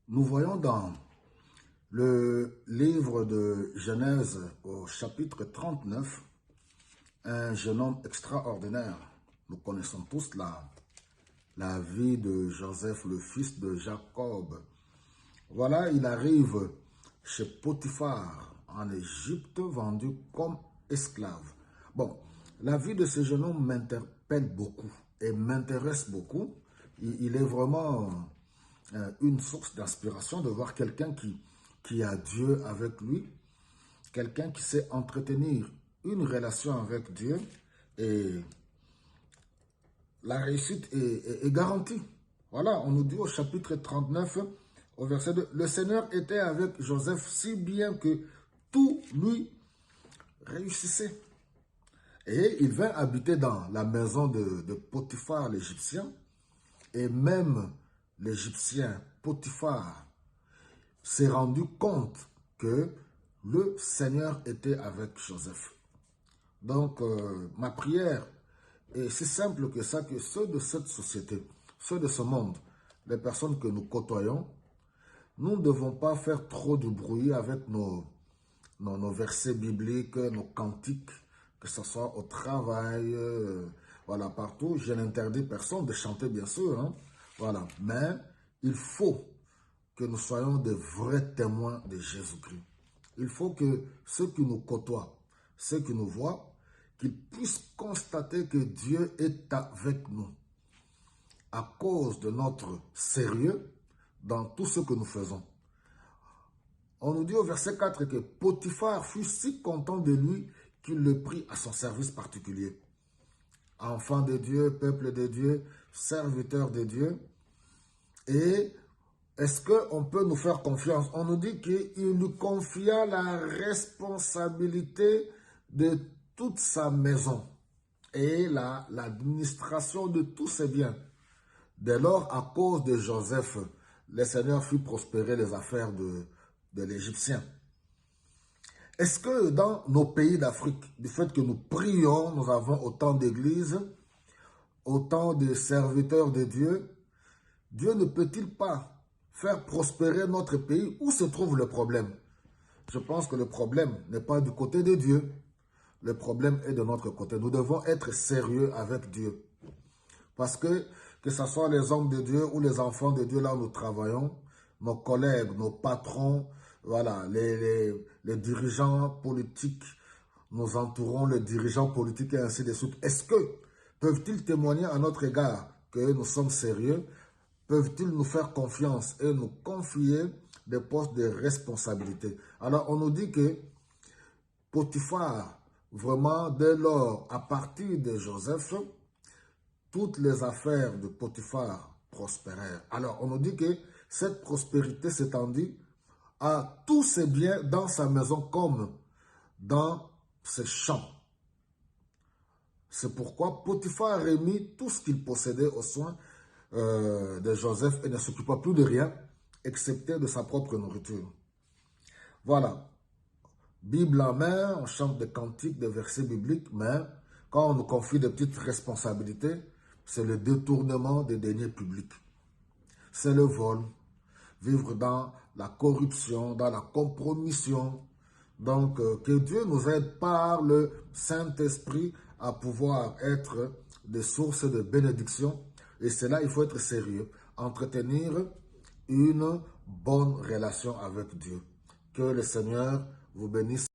Nous voyons dans le livre de Genèse au chapitre 39 un jeune homme extraordinaire. Nous connaissons tous la vie de Joseph, le fils de Jacob. Voilà, il arrive chez Potiphar en Égypte, vendu comme esclave. Bon, la vie de ce jeune homme m'interpelle beaucoup et m'intéresse beaucoup. Il est vraiment une source d'inspiration de voir quelqu'un qui a Dieu avec lui, quelqu'un qui sait entretenir une relation avec Dieu et la réussite est garantie. Voilà, on nous dit au chapitre 39, au verset 2, « Le Seigneur était avec Joseph si bien que tout lui réussissait. Et il vint habiter dans la maison de Potiphar l'Égyptien, et même l'Égyptien Potiphar s'est rendu compte que le Seigneur était avec Joseph. » Donc, ma prière est si simple que ça, que ceux de cette société, ceux de ce monde, les personnes que nous côtoyons, nous ne devons pas faire trop de bruit avec nos versets bibliques, nos cantiques, que ce soit au travail, voilà, partout. Je n'interdis personne de chanter, bien sûr, hein, voilà. Mais il faut que nous soyons de vrais témoins de Jésus-Christ. Il faut que ceux qui nous côtoient, ceux qui nous voient, qu'ils puissent constater que Dieu est avec nous à cause de notre sérieux dans tout ce que nous faisons. On nous dit au verset 4 que Potiphar fut si content de lui qu'il le prit à son service particulier. Enfant de Dieu, peuple de Dieu, serviteur de Dieu. Et est-ce qu'on peut nous faire confiance? On nous dit qu'il nous confia la responsabilité de toute sa maison et l'administration de tous ses biens. Dès lors, à cause de Joseph, le Seigneur fit prospérer les affaires de l'Égyptien. Est-ce que dans nos pays d'Afrique, du fait que nous prions, nous avons autant d'églises, autant de serviteurs de Dieu, Dieu ne peut-il pas faire prospérer notre pays? Où se trouve le problème? Je pense que le problème n'est pas du côté de Dieu. Le problème est de notre côté. Nous devons être sérieux avec Dieu. Parce que ce soit les hommes de Dieu ou les enfants de Dieu, là où nous travaillons, nos collègues, nos patrons, voilà, les dirigeants politiques, nous entourons les dirigeants politiques et ainsi de suite. Est-ce que peuvent-ils témoigner à notre égard que nous sommes sérieux? Peuvent-ils nous faire confiance et nous confier des postes de responsabilité? Alors, on nous dit que Potiphar, vraiment, dès lors, à partir de Joseph, toutes les affaires de Potiphar prospérèrent. Alors, on nous dit que cette prospérité s'étendit à tous ses biens dans sa maison comme dans ses champs. C'est pourquoi Potiphar remit tout ce qu'il possédait aux soins de Joseph et ne s'occupa plus de rien, excepté de sa propre nourriture. Voilà. Bible en main, on chante des cantiques, des versets bibliques, mais quand on nous confie des petites responsabilités, c'est le détournement des deniers publics. C'est le vol, vivre dans la corruption, dans la compromission. Donc, que Dieu nous aide par le Saint-Esprit à pouvoir être des sources de bénédiction. Et c'est là, il faut être sérieux. Entretenir une bonne relation avec Dieu. Que le Seigneur vous bénisse.